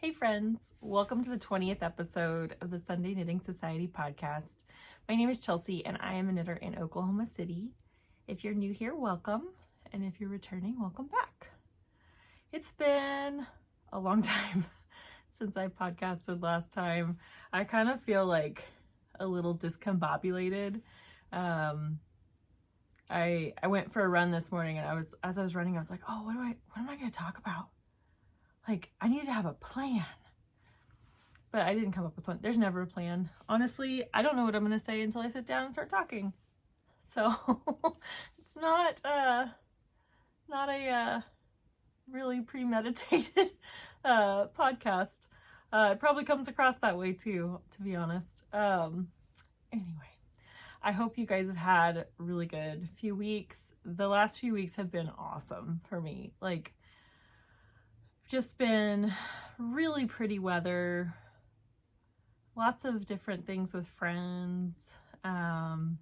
Hey friends, welcome to the 20th episode of the Sunday Knitting Society podcast. My name is Chelsea and I am a knitter in Oklahoma City. If you're new here, welcome. And if you're returning, welcome back. It's been a long time since I podcasted last time. I kind of feel like a little discombobulated. I went for a run this morning and as I was running, I was like, oh, what am I going to talk about? Like, I need to have a plan. But I didn't come up with one. There's never a plan. Honestly, I don't know what I'm going to say until I sit down and start talking. So it's not a really premeditated podcast. It probably comes across that way too, to be honest. Anyway, I hope you guys have had a really good few weeks. The last few weeks have been awesome for me. Like, just been really pretty weather, lots of different things with friends, been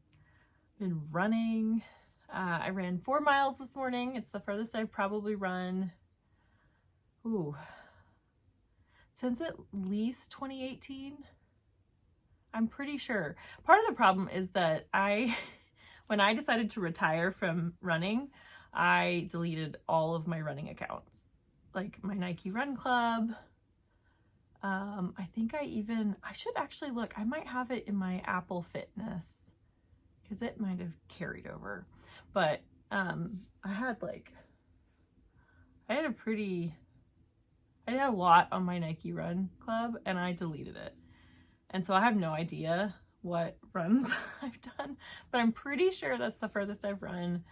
running. I ran 4 miles this morning. It's the furthest I've probably run, since at least 2018. I'm pretty sure. Part of the problem is that when I decided to retire from running, I deleted all of my running accounts. Like my Nike Run Club. I think I should actually look. I might have it in my Apple Fitness because it might have carried over. But I had a lot on my Nike Run Club and I deleted it. And so I have no idea what runs I've done, but I'm pretty sure that's the furthest I've run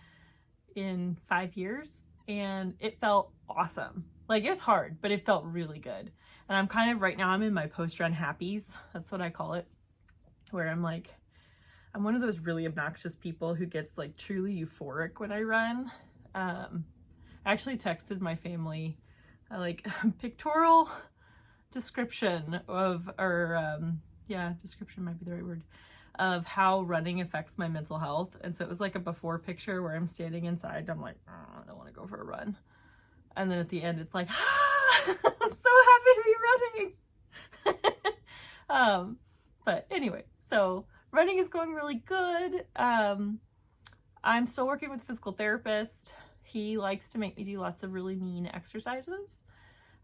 in 5 years. And it felt awesome. Like, it was hard, but it felt really good. And I'm kind of, right now, I'm in my post-run happies. That's what I call it. Where I'm one of those really obnoxious people who gets like truly euphoric when I run. I actually texted my family a pictorial description description might be the right word, of how running affects my mental health. And so it was like a before picture where I'm standing inside. I'm like, oh, I don't want to go for a run. And then at the end, it's like, I'm so happy to be running. But anyway, so running is going really good. I'm still working with a physical therapist. He likes to make me do lots of really mean exercises.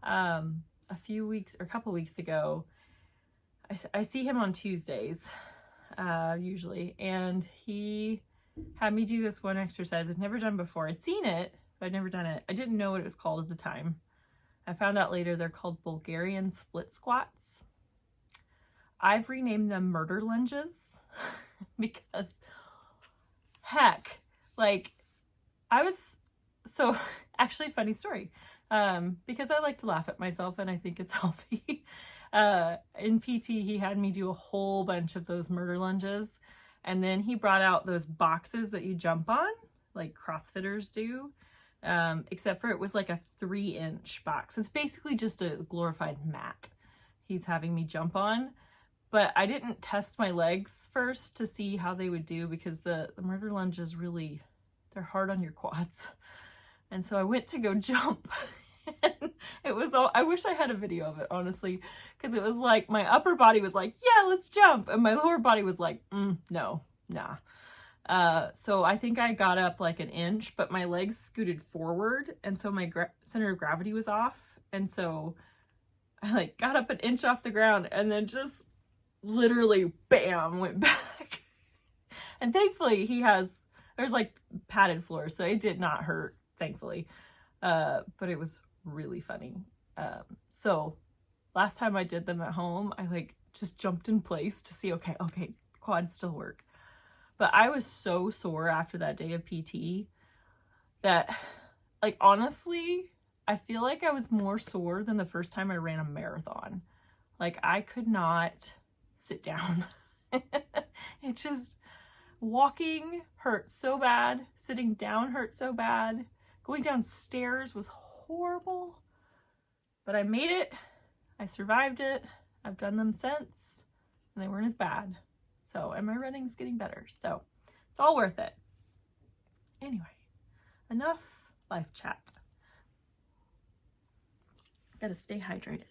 A couple weeks ago, I see him on Tuesdays, usually, and he had me do this one exercise I'd never done before. I'd seen it, but I'd never done it. I didn't know what it was called at the time. I found out later they're called Bulgarian split squats. I've renamed them murder lunges because heck, actually funny story. Because I like to laugh at myself and I think it's healthy. In PT, he had me do a whole bunch of those murder lunges. And then he brought out those boxes that you jump on, like CrossFitters do. Except for it was like a 3-inch box. It's basically just a glorified mat he's having me jump on. But I didn't test my legs first to see how they would do because the murder lunges really, they're hard on your quads. And so I went to go jump. And it was I wish I had a video of it, honestly, because it was like my upper body was like, yeah, let's jump. And my lower body was like, no, nah. So I think I got up like an inch, but my legs scooted forward. And so my center of gravity was off. And so I got up an inch off the ground and then just literally bam, went back. And thankfully there's padded floors. So it did not hurt, thankfully. But it was really funny. So last time I did them at home, I just jumped in place to see, okay, quads still work. But I was so sore after that day of PT that, honestly, I feel like I was more sore than the first time I ran a marathon. I could not sit down. It just, walking hurt so bad. Sitting down hurt so bad. Going downstairs was horrible. But I made it. I survived it. I've done them since. And they weren't as bad. And my running's getting better. So it's all worth it. Anyway, enough life chat. Gotta stay hydrated.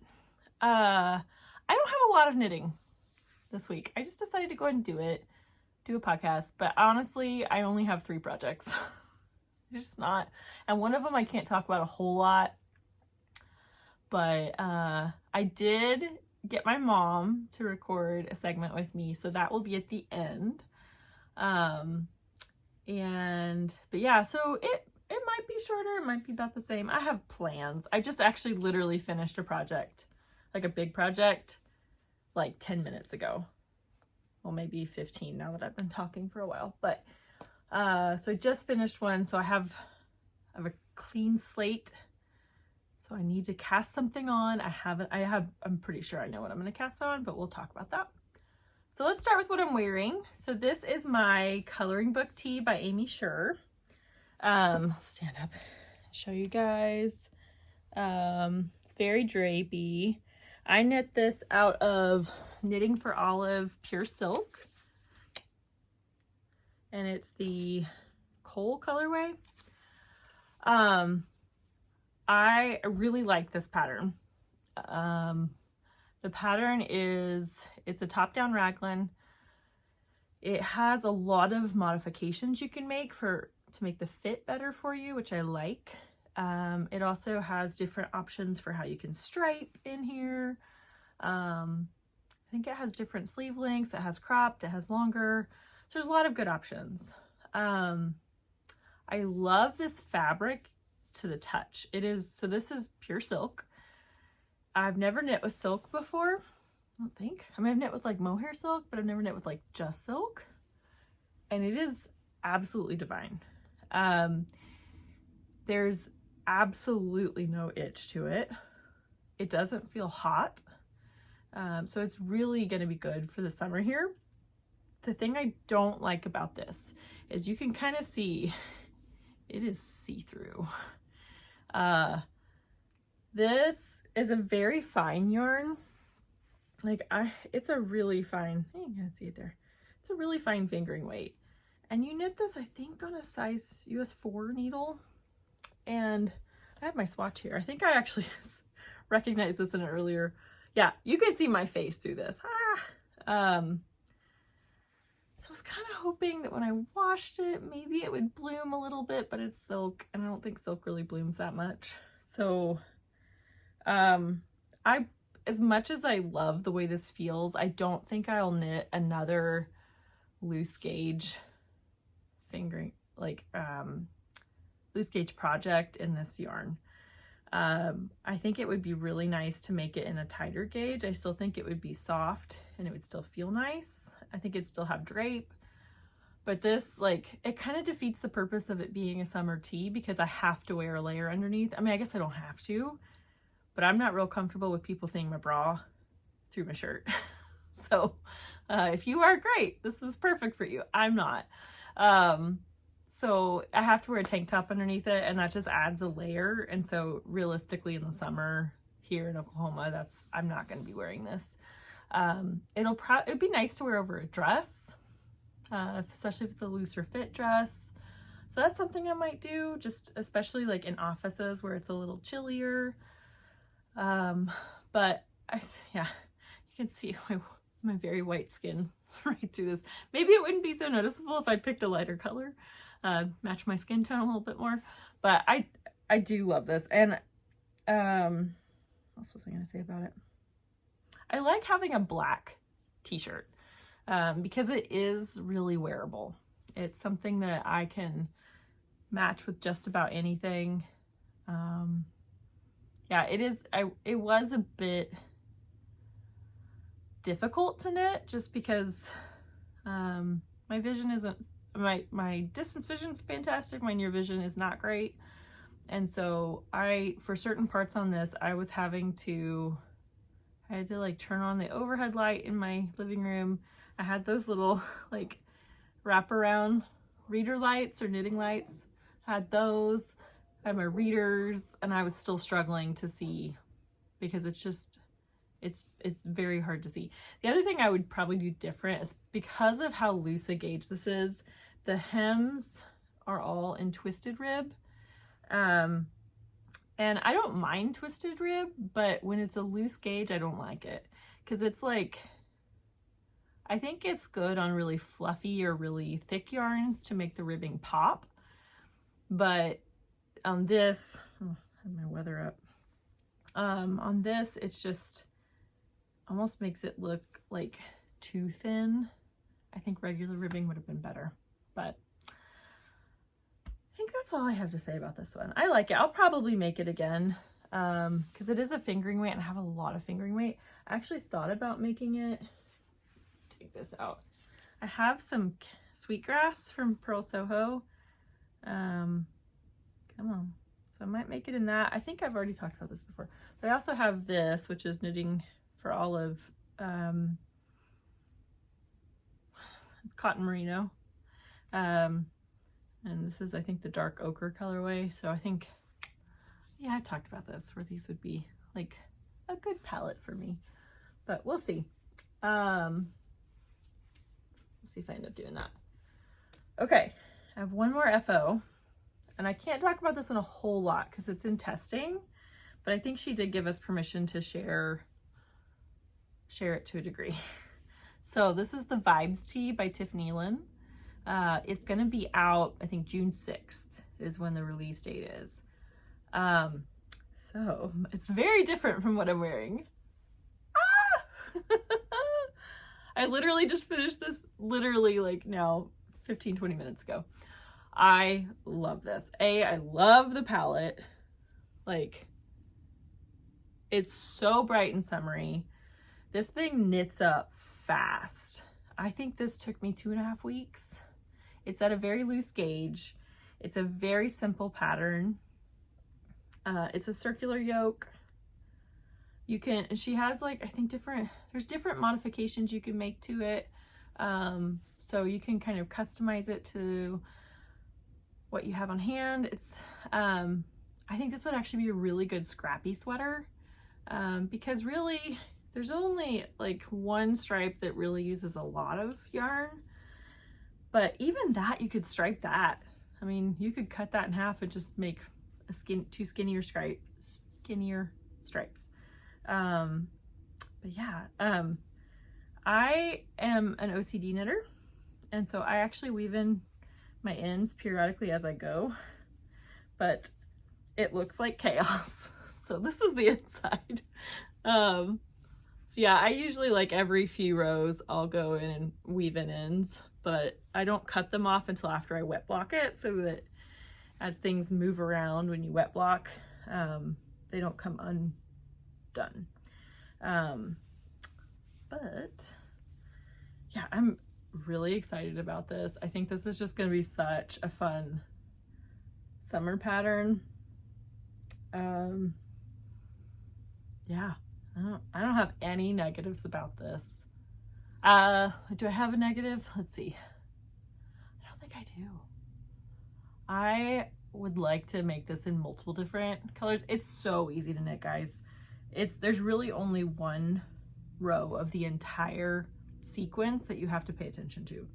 I don't have a lot of knitting this week. I just decided to go ahead and do a podcast, but honestly, I only have 3 projects. Just not, and one of them I can't talk about a whole lot, but I did get my mom to record a segment with me, so that will be at the end. But yeah, so it might be shorter, it might be about the same. I have plans. I just actually literally finished a project, like a big project, like 10 minutes ago. Well, maybe 15 now that I've been talking for a while, but so I just finished one, so I have a clean slate. So I need to cast something on. I'm pretty sure I know what I'm going to cast on, but we'll talk about that. So let's start with what I'm wearing. So this is my coloring book tee by Aimee Sher. I'll stand up and show you guys. It's very drapey. I knit this out of Knitting for Olive Pure Silk. And it's the Coal colorway. I really like this pattern. The pattern it's a top-down raglan. It has a lot of modifications you can make to make the fit better for you, which I like. It also has different options for how you can stripe in here. I think it has different sleeve lengths. It has cropped, it has longer. So there's a lot of good options. I love this fabric to the touch. So this is pure silk. I've never knit with silk before, I don't think. I mean, I've knit with like mohair silk, but I've never knit with like just silk. And it is absolutely divine. There's absolutely no itch to it. It doesn't feel hot. So it's really gonna be good for the summer here. The thing I don't like about this is you can kind of see it is see-through. This is a very fine yarn. It's a really fine, you can see it there. It's a really fine fingering weight. And you knit this, I think, on a size US 4 needle. And I have my swatch here. I think I actually recognized this in an earlier, yeah, you could see my face through this. So I was kind of hoping that when I washed it, maybe it would bloom a little bit, but it's silk, and I don't think silk really blooms that much. So, as much as I love the way this feels, I don't think I'll knit another loose gauge loose gauge project in this yarn. I think it would be really nice to make it in a tighter gauge. I still think it would be soft and it would still feel nice. I think it'd still have drape, but this, it kind of defeats the purpose of it being a summer tee because I have to wear a layer underneath. I mean, I guess I don't have to, but I'm not real comfortable with people seeing my bra through my shirt. So if you are, great, this was perfect for you. I'm not. So I have to wear a tank top underneath it, and that just adds a layer. And so realistically in the summer here in Oklahoma, I'm not going to be wearing this. It'd be nice to wear over a dress, especially if it's a looser fit dress. So that's something I might do, just especially like in offices where it's a little chillier. But yeah, you can see my very white skin right through this. Maybe it wouldn't be so noticeable if I picked a lighter color, match my skin tone a little bit more. But I do love this. And what else was I going to say about it? I like having a black t-shirt because it is really wearable. It's something that I can match with just about anything. Yeah, it was a bit difficult to knit just because my vision isn't, my distance vision is fantastic, my near vision is not great. And so for certain parts on this, I had to turn on the overhead light in my living room. I had those little wraparound reader lights or knitting lights. I had those. I had my readers, and I was still struggling to see because it's very hard to see. The other thing I would probably do different is because of how loose a gauge this is, the hems are all in twisted rib. And And I don't mind twisted rib, but when it's a loose gauge, I don't like it. Because it's like, I think it's good on really fluffy or really thick yarns to make the ribbing pop. But on this, oh, I have my weather up. On this, it's just almost makes it look like too thin. I think regular ribbing would have been better, but I think that's all I have to say about this one. I like it. I'll probably make it again because it is a fingering weight and I have a lot of fingering weight. I actually thought about making it. Take this out. I have some sweetgrass from Pearl Soho. Come on. So I might make it in that. I think I've already talked about this before. But I also have this, which is knitting for Olive. It's cotton merino. And this is, I think, the dark ochre colorway. So I think, yeah, I've talked about this, where these would be like a good palette for me. But we'll see. Let's see if I end up doing that. Okay, I have one more FO. And I can't talk about this one a whole lot because it's in testing. But I think she did give us permission to share it to a degree. So this is the Vibes Tee by Tiff Neilan. It's going to be out, I think June 6th is when the release date is. So it's very different from what I'm wearing. Ah! I literally just finished this literally like now 15-20 minutes ago. I love this. I love the palette. Like, it's so bright and summery. This thing knits up fast. I think this took me 2.5 weeks. It's at a very loose gauge. It's a very simple pattern. It's a circular yoke. You can, and she has like, I think there's different modifications you can make to it. So you can kind of customize it to what you have on hand. It's, I think this would actually be a really good scrappy sweater, because really there's only like one stripe that really uses a lot of yarn, but even that, you could stripe that. I mean, you could cut that in half and just make two skinnier stripes. But yeah, I am an OCD knitter, and so I actually weave in my ends periodically as I go, but it looks like chaos. So this is the inside. So yeah, I usually like every few rows I'll go in and weave in ends, but I don't cut them off until after I wet block it, so that as things move around when you wet block, they don't come undone. But yeah, I'm really excited about this. I think this is just going to be such a fun summer pattern. Yeah, I don't have any negatives about this. Do I have a negative? Let's see. I don't think I do. I would like to make this in multiple different colors. It's so easy to knit, guys. There's really only one row of the entire sequence that you have to pay attention to.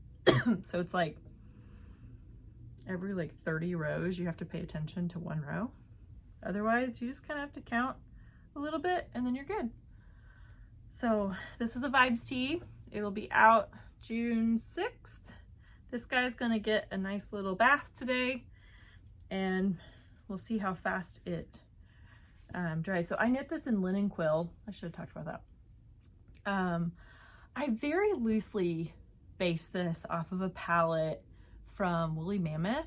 So it's like every like 30 rows you have to pay attention to one row. Otherwise you just kind of have to count a little bit and then you're good. So this is the Vibes Tee. It'll be out June 6th. This guy's gonna get a nice little bath today, and we'll see how fast it dries. So I knit this in linen quill. I should have talked about that. I very loosely based this off of a palette from Woolly Mammoth,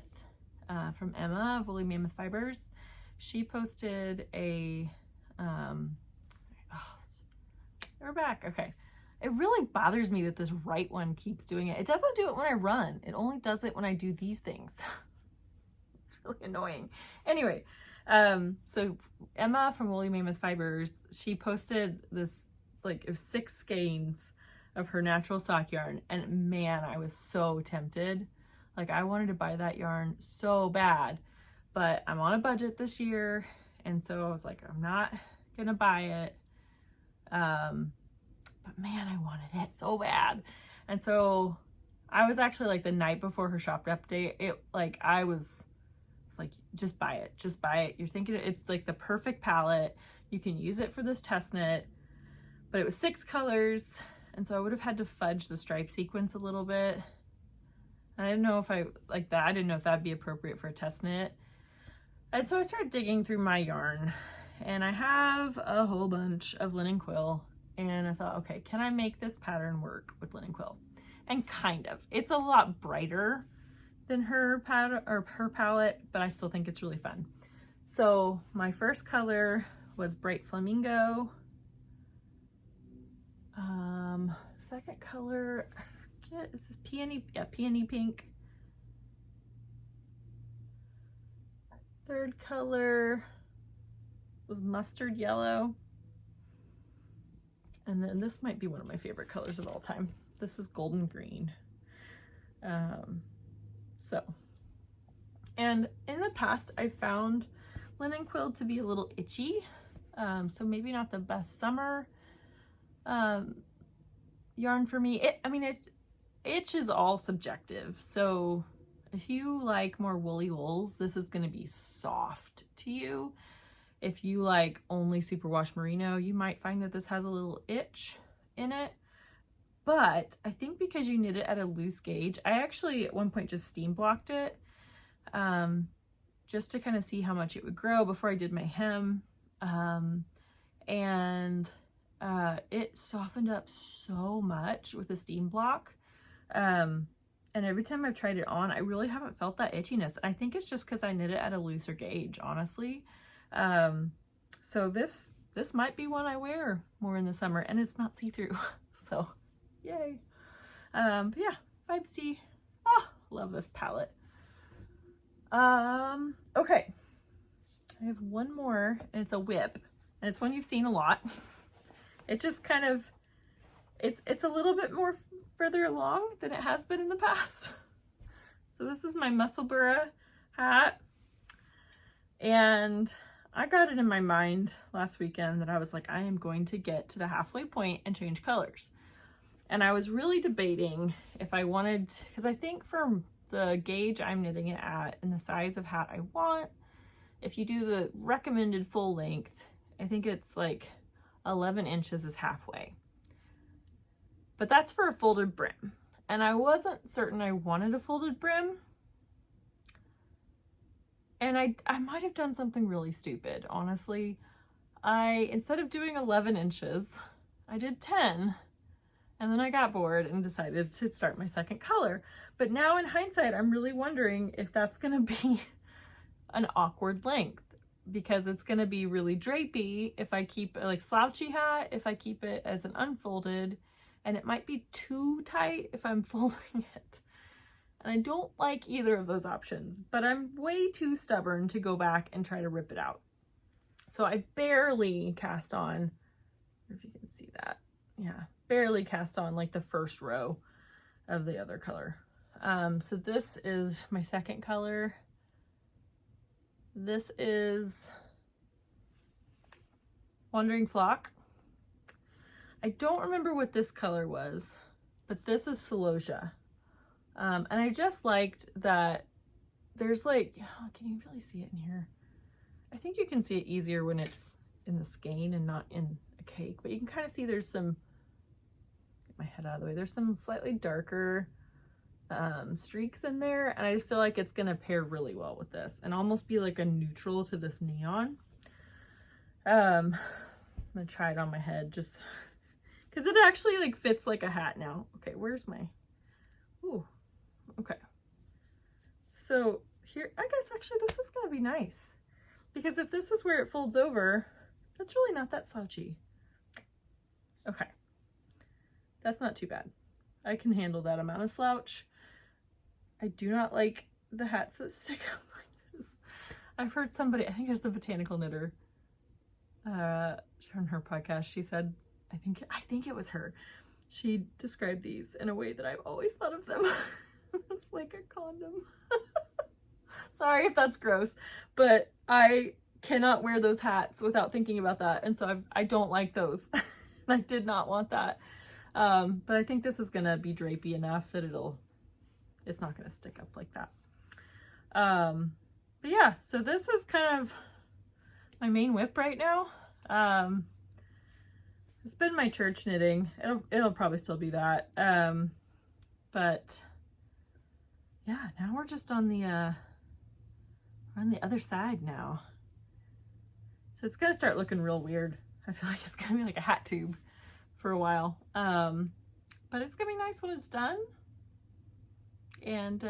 from Emma of Woolly Mammoth Fibers. She posted a, we're back, okay. It really bothers me that this right one keeps doing it. It doesn't do it when I run. It only does it when I do these things. It's really annoying. Anyway, so Emma from Woolly Mammoth Fibers, she posted this, like, it was 6 skeins of her natural sock yarn, and man, I was so tempted. Like, I wanted to buy that yarn so bad, but I'm on a budget this year, and so I was like, I'm not gonna buy it. But man, I wanted it so bad. And so I was actually like the night before her shop update, I was It's like, just buy it. Just buy it. You're thinking it's like the perfect palette. You can use it for this test knit. But it was 6 colors, and so I would have had to fudge the stripe sequence a little bit. And I didn't know if I like that. I didn't know if that'd be appropriate for a test knit. And so I started digging through my yarn, and I have a whole bunch of linen quill, and I thought, okay, can I make this pattern work with linen quill? And kind of. It's a lot brighter than her pattern or her palette, but I still think it's really fun. So my first color was Bright Flamingo. Second color, I forget, this is peony, yeah, peony pink. Third color was mustard yellow. And then this might be one of my favorite colors of all time. This is golden green. And in the past, I found linen quill to be a little itchy. So maybe not the best summer yarn for me. Itch is all subjective. So if you like more woolly wools, this is going to be soft to you. If you like only superwash merino, you might find that this has a little itch in it. But I think because you knit it at a loose gauge, I actually at one point just steam blocked it just to kind of see how much it would grow before I did my hem. It softened up so much with the steam block. And every time I've tried it on, I really haven't felt that itchiness. I think it's just because I knit it at a looser gauge, honestly. So this might be one I wear more in the summer, and it's not see-through. So yay. But yeah, 5C. Oh, love this palette. Okay. I have one more, and it's a whip, and it's one you've seen a lot. It just kind of, it's a little bit more further along than it has been in the past. So this is my Musselburgh hat, and I got it in my mind last weekend that I was like, I am going to get to the halfway point and change colors. And I was really debating if I wanted, because I think for the gauge I'm knitting it at and the size of hat I want, if you do the recommended full length, I think it's like 11 inches is halfway. But that's for a folded brim. And I wasn't certain I wanted a folded brim. And I might have done something really stupid, honestly. Instead of doing 11 inches, I did 10. And then I got bored and decided to start my second color. But now in hindsight, I'm really wondering if that's gonna be an awkward length, because it's gonna be really drapey if I keep it like slouchy hat, if I keep it as an unfolded, and it might be too tight if I'm folding it. And I don't like either of those options, but I'm way too stubborn to go back and try to rip it out. So I barely cast on, I don't know if you can see that. Yeah, barely cast on like the first row of the other color. So this is my second color. This is Wandering Flock. I don't remember what this color was, but this is Celosia. And I just liked that there's like, oh, can you really see it in here? I think you can see it easier when it's in the skein and not in a cake, but you can kind of see there's some, get my head out of the way, there's some slightly darker streaks in there, and I just feel like it's gonna pair really well with this and almost be like a neutral to this neon. I'm gonna try it on my head just because it actually like fits like a hat now. Okay, where's my, ooh, okay. So here, I guess actually this is gonna be nice, because if this is where it folds over, that's really not that slouchy. Okay, that's not too bad. I can handle that amount of slouch. I do not like the hats that stick up like this. I've heard somebody, I think it was the Botanical Knitter, on her podcast, she said, I think it was her, she described these in a way that I've always thought of them. It's like a condom. Sorry if that's gross, but I cannot wear those hats without thinking about that, and so I don't like those. I did not want that. But I think this is gonna be drapey enough that it's not gonna stick up like that. But yeah, so this is kind of my main whip right now. It's been my church knitting. It'll probably still be that. But yeah, now we're just on the other side now. So it's gonna start looking real weird. I feel like it's gonna be like a hat tube for a while. But it's gonna be nice when it's done. And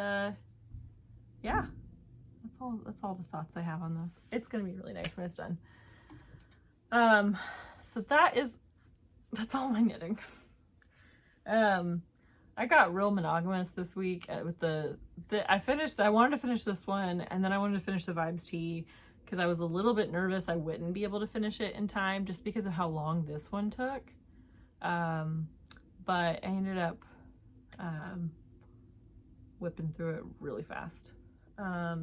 yeah, that's all the thoughts I have on this. It's gonna be really nice when it's done. So that's all my knitting. I got real monogamous this week with I wanted to finish this one, and then I wanted to finish the Vibes Tee because I was a little bit nervous I wouldn't be able to finish it in time just because of how long this one took. But I ended up whipping through it really fast.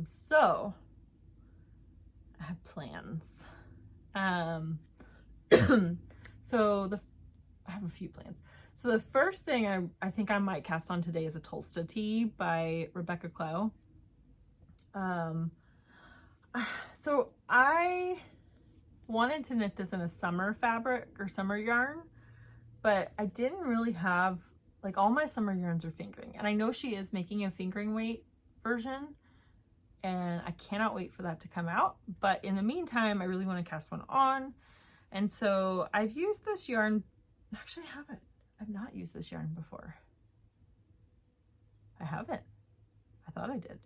So I have plans. So I have a few plans. So the first thing I think I might cast on today is a Tolsta tee by Rebecca Clow. So I wanted to knit this in a summer fabric or summer yarn, but I didn't really have, like, all my summer yarns are fingering. And I know she is making a fingering weight version, and I cannot wait for that to come out. But in the meantime, I really want to cast one on. And so I've used this yarn. Actually, I haven't. I've not used this yarn before. I haven't. I thought I did.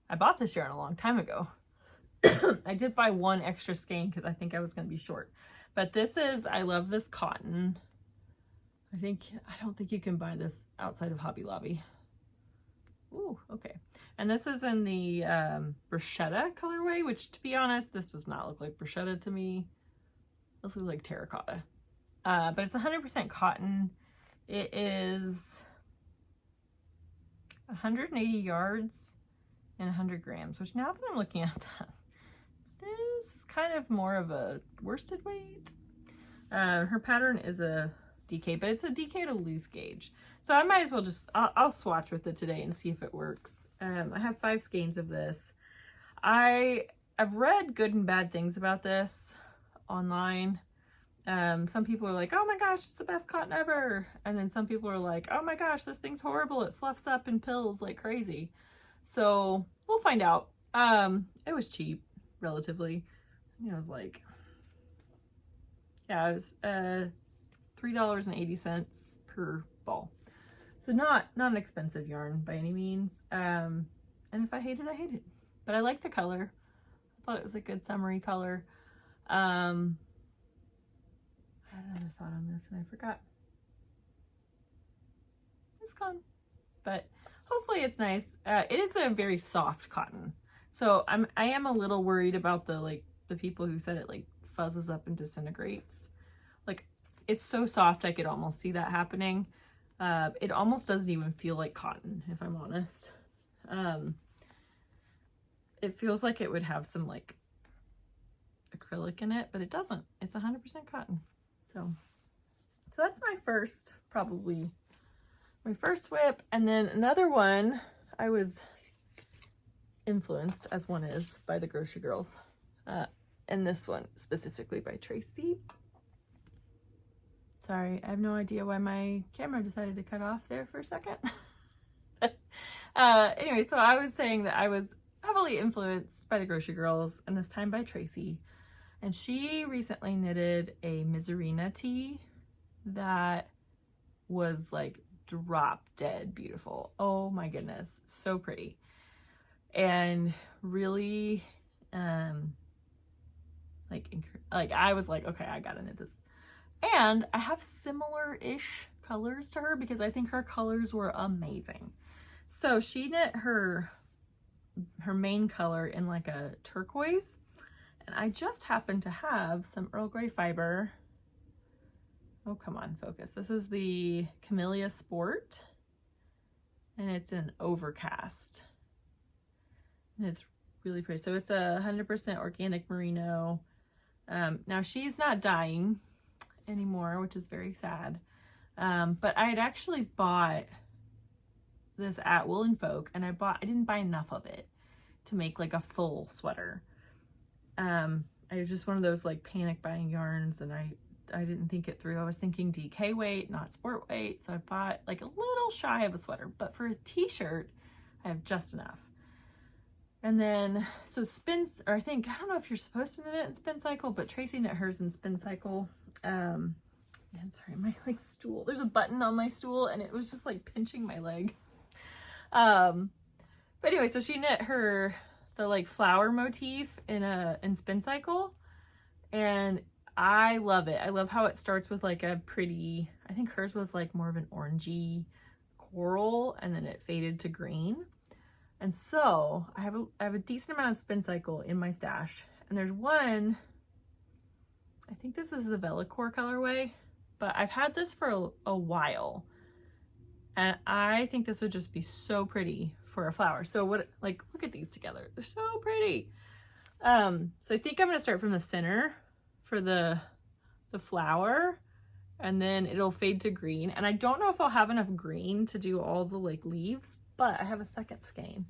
I bought this yarn a long time ago. I did buy one extra skein because I think I was going to be short. But I love this cotton. I don't think you can buy this outside of Hobby Lobby. Ooh, okay. And this is in the bruschetta colorway, which, to be honest, this does not look like bruschetta to me. This looks like terracotta. But it's 100% cotton. It is 180 yards and 100 grams, which now that I'm looking at that, this is kind of more of a worsted weight. Her pattern is a DK, but it's a DK to loose gauge. So I might as well I'll swatch with it today and see if it works. I have 5 skeins of this. I've read good and bad things about this online. Some people are like, oh my gosh, it's the best cotton ever. And then some people are like, oh my gosh, this thing's horrible. It fluffs up in pills like crazy. So we'll find out. It was cheap, relatively. It was like, yeah, it was $3.80 per ball. So not an expensive yarn by any means. And if I hate it, I hate it. But I like the color. I thought it was a good summery color. I had another thought on this and I forgot. It's gone. But hopefully it's nice. It is a very soft cotton. So I am a little worried about the people who said it like fuzzes up and disintegrates. Like, it's so soft I could almost see that happening. It almost doesn't even feel like cotton, if I'm honest. It feels like it would have some like acrylic in it, but it doesn't. It's 100% cotton. So that's my first, probably my first whip. And then another one, I was influenced, as one is, by the Grocery Girls. And this one specifically by Tracy. Sorry, I have no idea why my camera decided to cut off there for a second. Anyway, so I was saying that I was heavily influenced by the Grocery Girls, and this time by Tracy. And she recently knitted a Misurina tee that was like drop dead beautiful. Oh my goodness, so pretty. And really, like I was like, okay, I gotta knit this. And I have similar-ish colors to her because I think her colors were amazing. So she knit her main color in like a turquoise. And I just happen to have some Earl Grey fiber. Oh, come on, focus. This is the Camellia Sport. And it's an overcast. And it's really pretty. So it's 100% organic merino. Now she's not dyeing anymore, which is very sad. But I had actually bought this at Wool and Folk, and I didn't buy enough of it to make like a full sweater. I was just one of those like panic buying yarns, and I didn't think it through. I was thinking DK weight, not sport weight. So I bought like a little shy of a sweater, but for a t-shirt, I have just enough. And then, so I don't know if you're supposed to knit it in Spin Cycle, but Tracy knit hers in Spin Cycle. And sorry, my like stool, there's a button on my stool and it was just like pinching my leg. But anyway, so she knit the like flower motif in Spin Cycle, and I love it. I love how it starts with like a pretty, I think hers was like more of an orangey coral, and then it faded to green. And so I have a decent amount of Spin Cycle in my stash, and there's one, I think this is the Velacore colorway, but I've had this for a while, and I think this would just be so pretty for a flower. So look at these together. They're so pretty. So I think I'm gonna start from the center for the flower, and then it'll fade to green. And I don't know if I'll have enough green to do all the like leaves, but I have a second skein.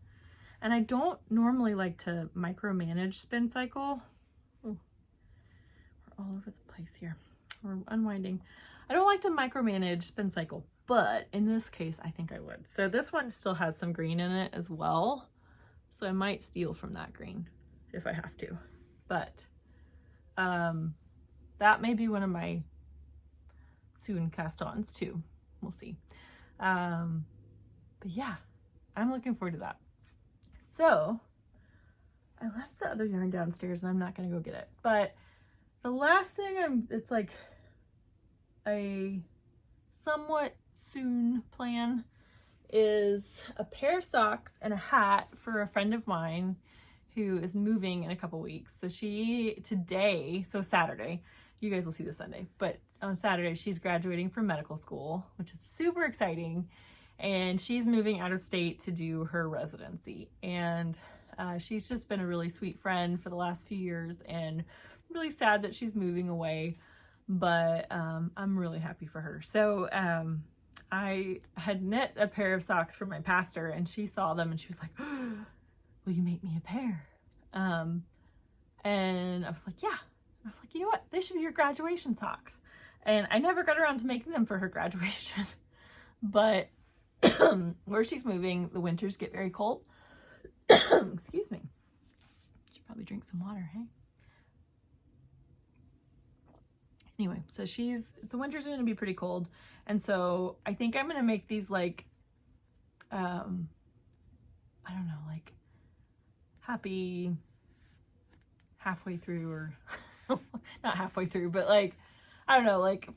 And I don't normally like to micromanage Spin Cycle. Ooh, we're all over the place here. We're unwinding. I don't like to micromanage Spin Cycle, but in this case, I think I would. So this one still has some green in it as well. So I might steal from that green if I have to. But that may be one of my soon cast-ons too. We'll see. But yeah, I'm looking forward to that. So I left the other yarn downstairs and I'm not going to go get it. But the last thing it's like a somewhat soon plan is a pair of socks and a hat for a friend of mine who is moving in a couple weeks. So so Saturday, you guys will see this Sunday, but on Saturday she's graduating from medical school, which is super exciting. And she's moving out of state to do her residency. And she's just been a really sweet friend for the last few years, and I'm really sad that she's moving away, but I'm really happy for her. So I had knit a pair of socks for my pastor, and she saw them and she was like, oh, will you make me a pair? And I was like, yeah. I was like, you know what? They should be your graduation socks. And I never got around to making them for her graduation, but where she's moving, the winters get very cold. Excuse me. Should probably drink some water, hey? Anyway, so the winters are going to be pretty cold. And so I think I'm going to make these like, I don't know, like happy halfway through, or not halfway through, but like, I don't know, like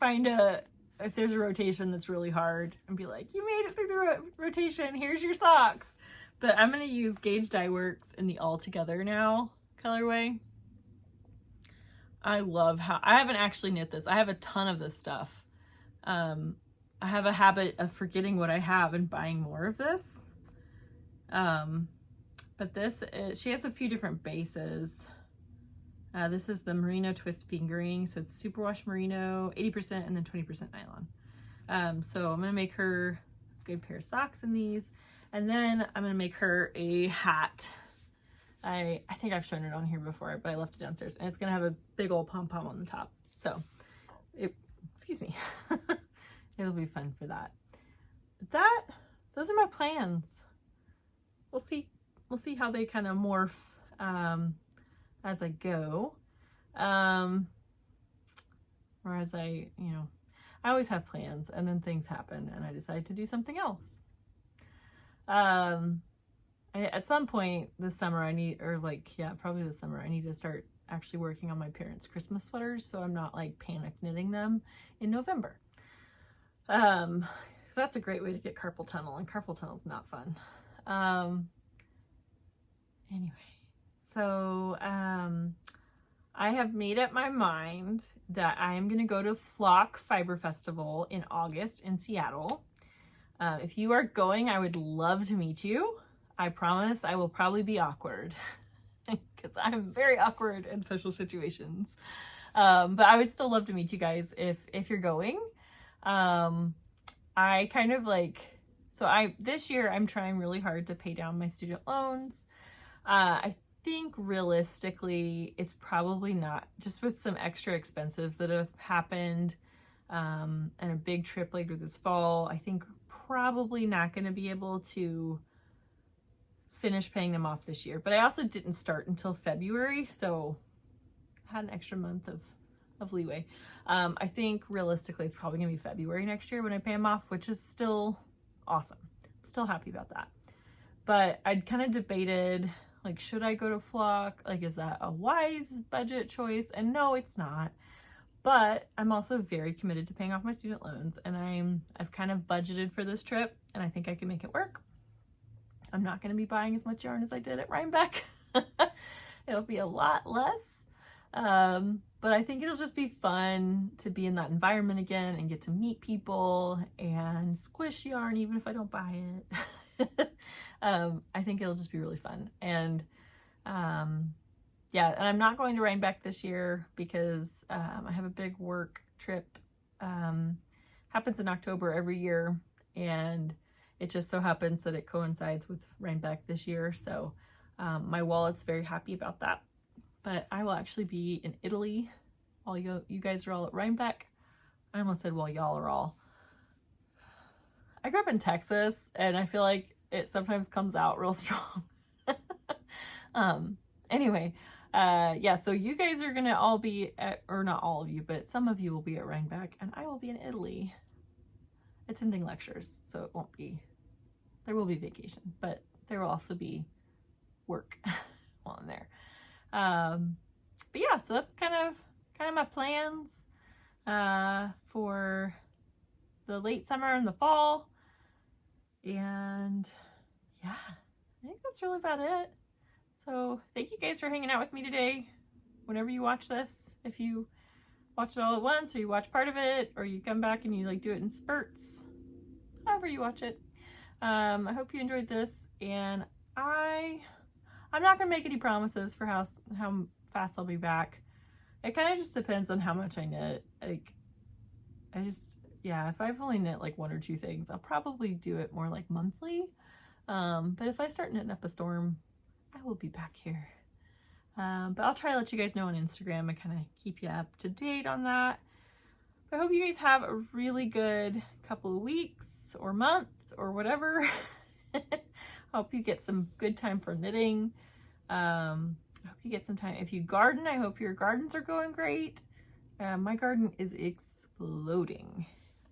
if there's a rotation that's really hard, and be like, you made it through the rotation, here's your socks. But I'm going to use Gauge Dye Works in the All Together Now colorway. I love how, I haven't actually knit this. I have a ton of this stuff. I have a habit of forgetting what I have and buying more of this. But she has a few different bases. This is the Merino Twist Fingering, so it's superwash merino, 80% and then 20% nylon. So I'm gonna make her a good pair of socks in these, and then I'm gonna make her a hat. I think I've shown it on here before, but I left it downstairs, and it's gonna have a big old pom-pom on the top. So, excuse me, it'll be fun for that. But those are my plans. We'll see how they kind of morph as I go, or as I always have plans, and then things happen and I decide to do something else. At some point this summer probably this summer, I need to start actually working on my parents' Christmas sweaters, so I'm not like panic knitting them in November. So that's a great way to get carpal tunnel, and carpal tunnel is not fun. Anyway. So I have made up my mind that I am going to go to Flock Fiber Festival in August in Seattle. If you are going, I would love to meet you. I promise I will probably be awkward because I'm very awkward in social situations. But I would still love to meet you guys if you're going. I kind of this year I'm trying really hard to pay down my student loans. I think realistically, it's probably not, just with some extra expenses that have happened, and a big trip later this fall. I think probably not going to be able to finish paying them off this year. But I also didn't start until February, so I had an extra month of leeway. I think realistically it's probably gonna be February next year when I pay them off, which is still awesome. I'm still happy about that. But I'd kind of debated, like, should I go to Flock? Like, is that a wise budget choice? And no, it's not. But I'm also very committed to paying off my student loans, and I've kind of budgeted for this trip, and I think I can make it work. I'm not going to be buying as much yarn as I did at Rhinebeck. It'll be a lot less. But I think it'll just be fun to be in that environment again and get to meet people and squish yarn even if I don't buy it. I think it'll just be really fun. And yeah, and I'm not going to Rhinebeck this year because I have a big work trip. Happens in October every year, and it just so happens that it coincides with Rhinebeck this year. So my wallet's very happy about that. But I will actually be in Italy while you guys are all at Rhinebeck. I almost said while y'all are all. I grew up in Texas, and I feel like it sometimes comes out real strong. Anyway, yeah, so you guys are going to all be at, or not all of you, but some of you will be at Rhinebeck, and I will be in Italy attending lectures. So it won't be, there will be vacation, but there will also be work while I'm there. But yeah, so that's kind of my plans for the late summer and the fall. And yeah, I think that's really about it. So thank you guys for hanging out with me today. Whenever you watch this, if you watch it all at once, or you watch part of it, or you come back and you like do it in spurts, however you watch it. I hope you enjoyed this, and I'm not gonna make any promises for how fast I'll be back. It kind of just depends on how much I knit. Like, yeah, if I've only knit like 1 or 2 things, I'll probably do it more like monthly. But if I start knitting up a storm, I will be back here. But I'll try to let you guys know on Instagram and kind of keep you up to date on that. But I hope you guys have a really good couple of weeks or month or whatever. I hope you get some good time for knitting. I hope you get some time. If you garden, I hope your gardens are going great. My garden is exploding.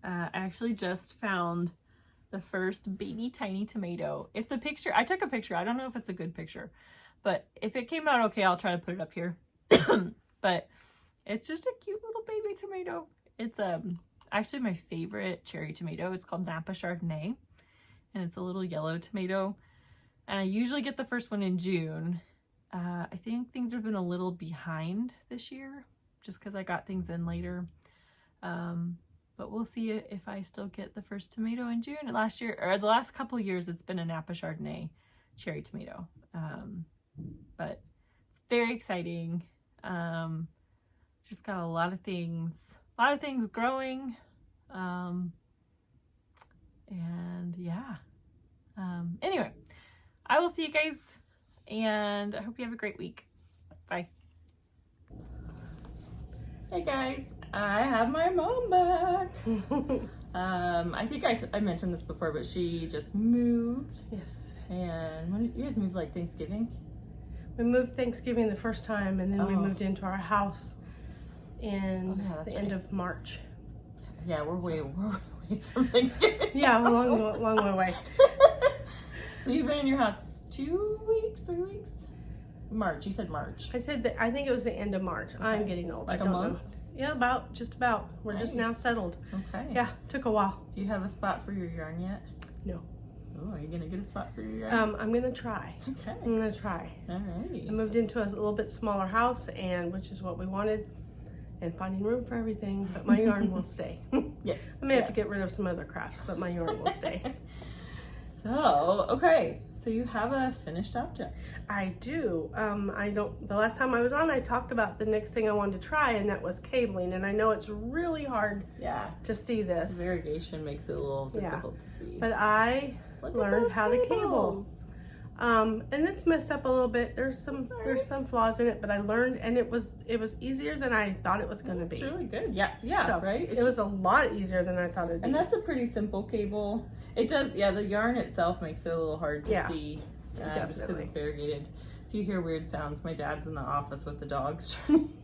I actually just found the first baby tiny tomato. If the picture, I took a picture, I don't know if it's a good picture, but if it came out okay, I'll try to put it up here. But it's just a cute little baby tomato. It's actually my favorite cherry tomato. It's called Napa Chardonnay, and it's a little yellow tomato. And I usually get the first one in June. I think things have been a little behind this year, just because I got things in later. But we'll see if I still get the first tomato in June. Last year, or the last couple of years, it's been a Napa Chardonnay cherry tomato. But it's very exciting. Just got a lot of things growing. And yeah. Anyway, I will see you guys, and I hope you have a great week. Bye. Hey guys, I have my mom back. I think I mentioned this before, but she just moved. Yes. And when did you guys move, like Thanksgiving? We moved Thanksgiving the first time, and then we moved into our house in the end of March. Yeah, we're way from Thanksgiving. Yeah, long way away. So you've been in your house 2 weeks, 3 weeks? March, you said March. I said that I think it was the end of March. Okay. I'm getting old. Like I don't a month? know. Yeah, just about. We're just now settled. Okay. Yeah, took a while. Do you have a spot for your yarn yet? No. Oh, are you gonna get a spot for your yarn? I'm gonna try. Okay. I'm gonna try. All right. I moved into a little bit smaller house, and which is what we wanted, and finding room for everything. But my yarn will stay. Yes. I may have to get rid of some other crafts, but my yarn will stay. So, okay. So you have a finished object. I do. The last time I was on, I talked about the next thing I wanted to try, and that was cabling. And I know it's really hard to see this. Variegation makes it a little difficult to see. But I learned how to cable. And it's messed up a little bit. There's some flaws in it, but I learned, and it was easier than I thought it was going to be. It's really good. Yeah, So, right? It was a lot easier than I thought it'd be. And that's a pretty simple cable. It does, yeah, the yarn itself makes it a little hard to see. Just because it's variegated. If you hear weird sounds, my dad's in the office with the dogs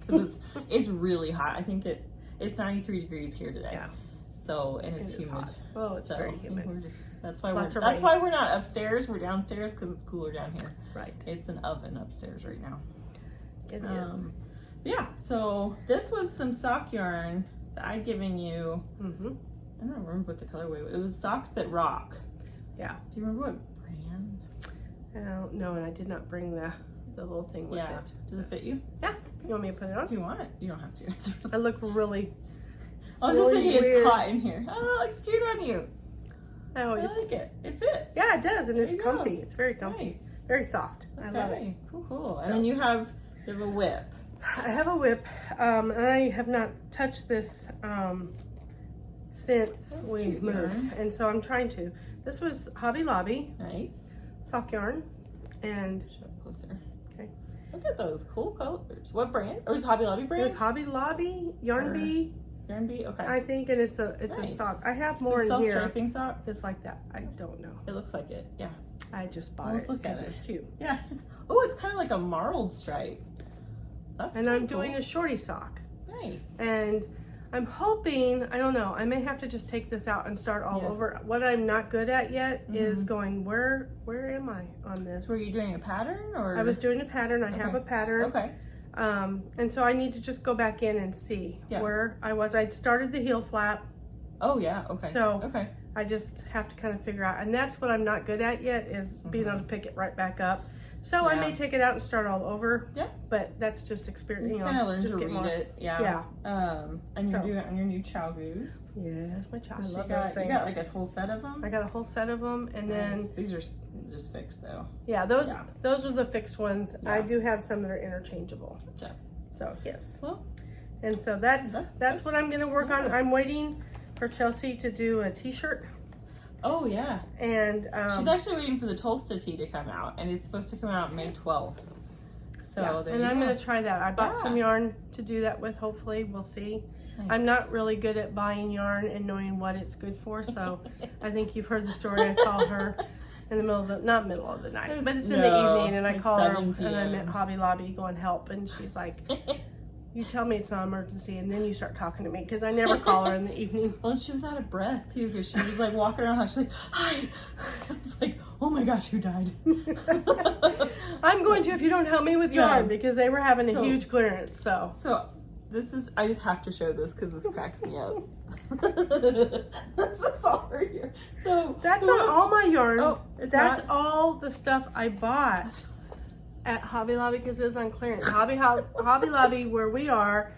because it's really hot. I think it's 93 degrees here today. Yeah. So, and it's humid. Hot. Oh, it's very humid. That's why we're not upstairs. We're downstairs because it's cooler down here. Right. It's an oven upstairs right now. It is. Yeah. So this was some sock yarn that I'd given you. Mm-hmm. I don't remember what the colorway was. It was Socks That Rock. Yeah. Do you remember what brand? I don't know, and I did not bring the little thing with it. Does it fit you? Yeah. You want me to put it on? If you want it, you don't have to. I look really. I was just thinking it's hot in here. Oh, it looks cute on you. I like it. It fits. Yeah, it does, and it's comfy. It's very comfy. Nice. Very soft. Okay. I love it. Cool. So, And then you have a whip. I have a whip, and I have not touched this since we moved, yarn. and so I'm trying to. This was Hobby Lobby. Nice. Sock yarn, and show it closer. Okay. Look at those cool colors. What brand? Or is Hobby Lobby brand? It was Hobby Lobby Yarn Bee. Yarn Bee. Okay. I think, and it's a sock. I have more in here. Self-striping sock. Just like that. I don't know. It looks like it. Yeah. I just bought it because it's cute. Yeah. Oh, it's kind of like a marled stripe. That's and I'm doing a shorty sock. Nice. And I'm hoping, I don't know, I may have to just take this out and start all over. What I'm not good at yet is going, where am I on this? So were you doing a pattern or? I was doing a pattern. I have a pattern. Okay. And so I need to just go back in and see where I was. I'd started the heel flap. Oh yeah, okay. So I just have to kind of figure out, and that's what I'm not good at yet, is being able to pick it right back up. So I may take it out and start all over. Yeah. But that's just experience. You kind of learn to read it. Yeah. And you're doing it on your new chow goose. Yes, my chow. I love those things. You got like a whole set of them? I got a whole set of them, and then these are just fixed though. Yeah, those are the fixed ones. Yeah. I do have some that are interchangeable. Gotcha. So yes. Well, and so that's what I'm gonna work on. I'm waiting for Chelsea to do a t-shirt. Oh yeah. And she's actually waiting for the Tolsta tea to come out, and it's supposed to come out May 12th. So and I'm gonna try that. I bought some yarn to do that with. Hopefully, we'll see. Nice. I'm not really good at buying yarn and knowing what it's good for, so I think you've heard the story. I call her in the middle of the not middle of the night, but it's in the evening, and I call her and I'm at Hobby Lobby going help, and she's like, you tell me it's not an emergency, and then you start talking to me, because I never call her in the evening. Well, she was out of breath too, because she was like walking around. She's like, "Hi." I was like, "Oh my gosh, who died?" I'm going to if you don't help me with yarn, because they were having a huge clearance. So this is. I just have to show this because this cracks me up. This is all right here. So that's not all my yarn. Oh, that's all the stuff I bought at Hobby Lobby because it was on clearance. Hobby Lobby, where we are,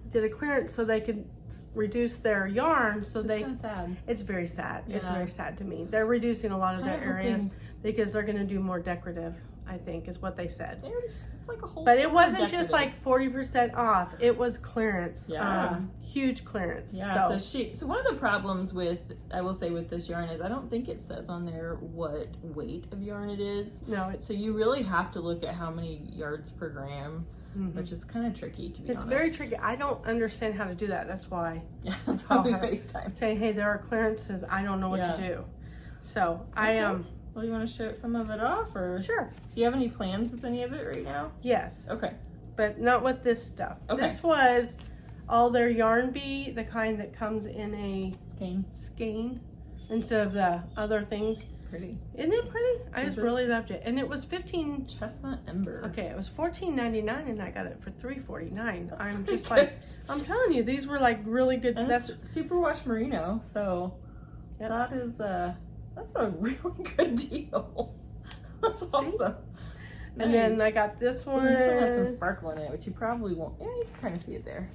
did a clearance so they could reduce their yarn. So sad. It's very sad. Yeah. It's very sad to me. They're reducing a lot of their areas because they're going to do more decorative, I think, is what they said. It's like a whole. But it wasn't just like 40% off. It was clearance. Yeah. Huge clearance. Yeah. So one of the problems with, I will say, with this yarn is I don't think it says on there what weight of yarn it is. No. So you really have to look at how many yards per gram, which is kind of tricky to be honest. It's very tricky. I don't understand how to do that. That's why. Yeah. That's why we FaceTime. Say, hey, there are clearances. I don't know what to do. So Well, you want to show some of it off, or sure? Do you have any plans with any of it right now? Yes. Okay. But not with this stuff. Okay. This was all their Yarn Bee, the kind that comes in a skein instead of the other things. It's pretty. Isn't it pretty? I just really loved it, and it was 15 chestnut ember. Okay, it was $14.99, and I got it for $3.49. I'm just like, I'm telling you, these were like really good. And that's superwash merino, so that is that's a really good deal. That's awesome. And then I got this one. This one has some sparkle in it, which you probably won't. Yeah, you can kind of see it there.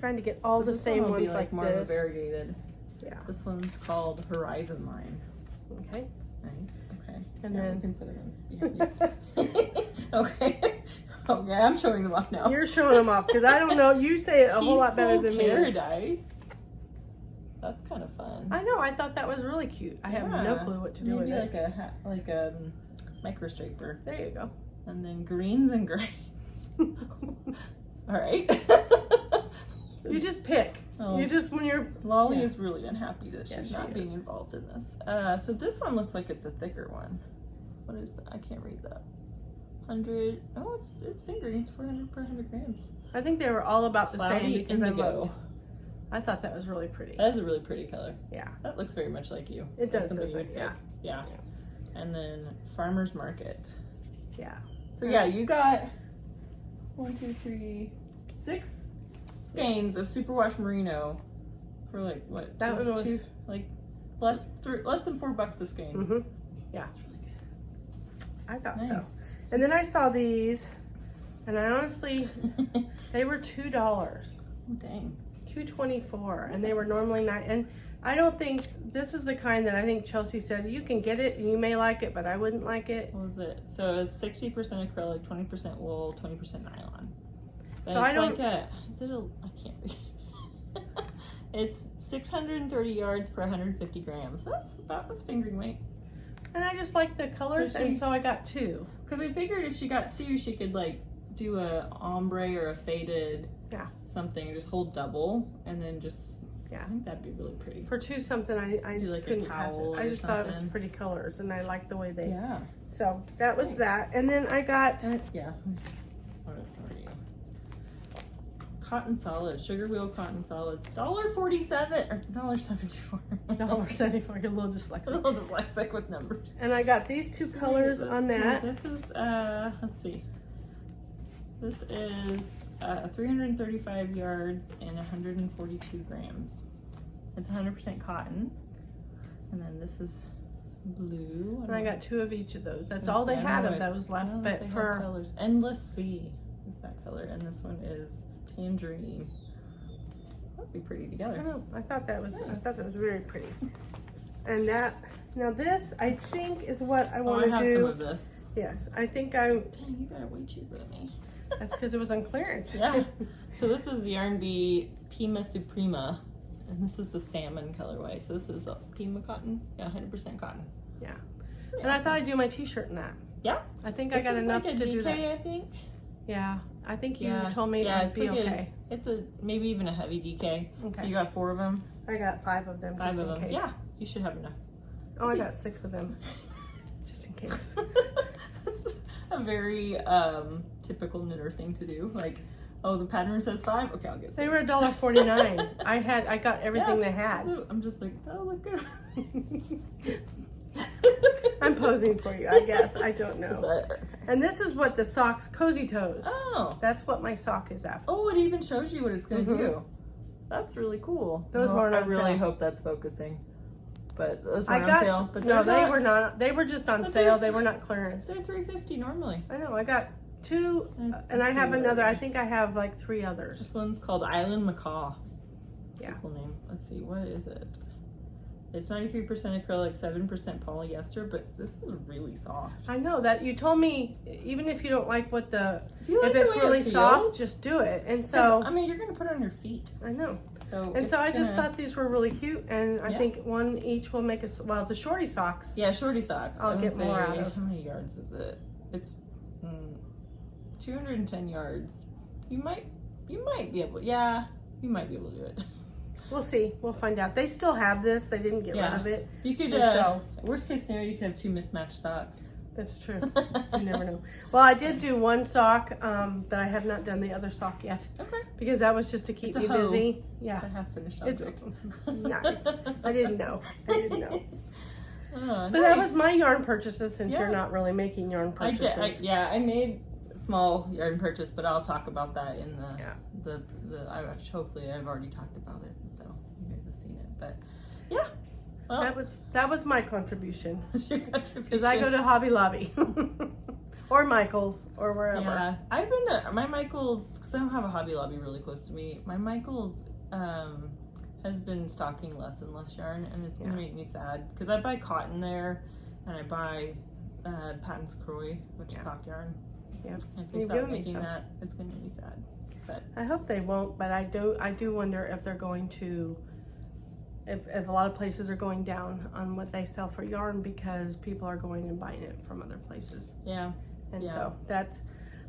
Trying to get all the same ones like more this. Variegated. Yeah. This one's called Horizon Line. Okay. Nice. Okay. And then you can put it in behind you. Okay. Okay, I'm showing them off now. You're showing them off because I don't know. You say it a whole lot better than me. Paradise. That's kind of fun. I know. I thought that was really cute. I have no clue what to do with it. Maybe like micro striper. There you go. And then greens and grays. All right. You just pick. Oh, You just, when you're... Lolly is really unhappy that she's she not being is. involved in this. So this one looks like it's a thicker one. What is that? I can't read that. 100. Oh, it's fingering. It's 400 per 100 grams. I think they were all about the same Cloudy because indigo. I thought that was really pretty. That is a really pretty color. Yeah. That looks very much like you. It does, Something doesn't it? you'd pick. Yeah. And then Farmer's Market. Yeah. So yeah, you got 1, 2, 3, 6 skeins of superwash merino for like what? That one was like less than $4 a skein. Mm-hmm. Yeah. That's really good. I thought Nice. so. And then I saw these, and I honestly, they were $2. Oh, dang. $2.24, and they were normally $9. And I don't think this is the kind that I think Chelsea said you can get it and you may like it, but I wouldn't like it. What was it? So it's 60% acrylic, 20% wool, 20% nylon. But So it's I don't. is it a? I can't read. It's 630 yards per 150 grams. So that's fingering weight. And I just like the colors, and so I got 2. Because we figured if she got 2, she could like do a ombre or a faded something, just hold double, and then just I think that'd be really pretty. For 2 something, I do like a couldn't pass cowl it. I or just thought it was something. pretty colors, and I liked the way they. Yeah. So that was Nice. that, and then I got. Yeah. What are you? Cotton solids, sugar wheel cotton solids, $1.47 or $1.74. $1.74. You're a little I'm a dyslexic. little dyslexic with numbers. And I got these 2 colors on that. This is let's see. This is 335 yards and 142 grams. It's 100% cotton. And then this is blue. And I got 2 of each of those. That's Let's all see, they I had don't of know those I left. don't know if But they for have colors. Endless Sea is that color, and this one is tangerine. That'd be pretty I together. don't know. I thought that was Nice. very pretty. And that now this I think is what I I want to have some do. of this. Yes, I think I. Dang, you got it way cheaper than me. That's because it was on clearance. Yeah. So this is the R&B Pima Suprema, and this is the salmon colorway. So this is a Pima cotton. Yeah, 100% cotton. Yeah. And I thought I'd do my T-shirt in that. Yeah. I think I got enough like a to do that. DK, I think. Yeah. I think you told me yeah, it'd it's be like okay. It's a maybe even a heavy DK. So Okay. you got 4 of them. I got 5 of them 5 just of in them. case. Yeah, you should have enough. Oh, I got 6 of them just in case. That's a very typical knitter thing to do. Like, oh, the pattern says 5. Okay, I'll get 6. They were $1.49. I got everything they had. So I'm just like, oh, look good. I'm posing for you, I guess. I don't know. But, And this is what the socks, Cozy Toes. oh. That's what my sock is after. Oh, it even shows you what it's going to Mhm. do. That's really cool. Those weren't I on really sale. hope that's focusing. But those I weren't got on sale. But no, they're they were not. They were just on But sale. they're- They were not clearance. They're $3.50 normally. I know. I got 2, and I Let's have see another. where- I think I have like 3 others. This one's called Island Macaw. Yeah. Cool name. Let's see, what is it? It's 93% acrylic, 7% polyester, but this is really soft. I know that you told me. Even if you don't like what the, You like if the it's way really it soft, feels? just do it. And 'Cause, so I mean, you're gonna put it on your feet, I know. so And so I just gonna- thought these were really cute, and I Yeah. think one each will make us. Well, the shorty socks. yeah, shorty socks. I'll I would get more say- out of. How many yards is it? It's 210 yards. You might be able. Yeah, you might be able to do it. We'll see. We'll find out. They still have this. They didn't get rid Yeah. of it. You could. And so- Worst case scenario, you could have 2 mismatched socks. That's true. You never know. Well, I did do one sock, but I have not done the other sock yet Okay. because that was just to keep It's a me hoe. busy. It's Yeah. a half finished It's object. nice. I didn't know. Oh, But that nice. was my yarn purchases since Yeah. you're not really making yarn I purchases. did. I made a small yarn purchase, but I'll talk about that in the Yeah. hopefully I've already talked about it, so you guys have seen it. But yeah, well, That was my contribution that's your contribution. because I go to Hobby Lobby or Michael's or wherever. Yeah, I've been to my Michael's because I don't have a Hobby Lobby really close to me. My Michael's has been stocking less and less yarn, and it's gonna make me sad because I buy cotton there, and I buy Patton's Croy, which is stock yarn. Yeah. And if they You've stop given me making some. that, it's gonna make me sad. But I hope they won't, but I do wonder if they're going to if a lot of places are going down on what they sell for yarn because people are going and buying it from other places. Yeah. And so that's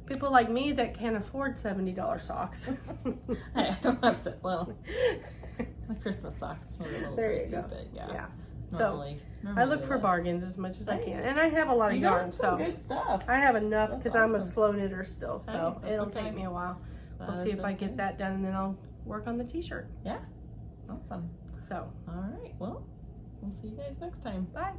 people like me that can't afford $70 socks. I don't have to, well, the Christmas socks are a little There you pricey, go. but yeah. Normally I I look for bargains as much as I can. And I have a lot of yarn, so good stuff. I have enough because I'm a awesome. slow knitter still, so Hey, it'll okay. take me a while. We'll That see is if I get okay. that done, and then I'll work on the t-shirt. Yeah. Awesome. So, All right. Well, we'll see you guys next time. bye.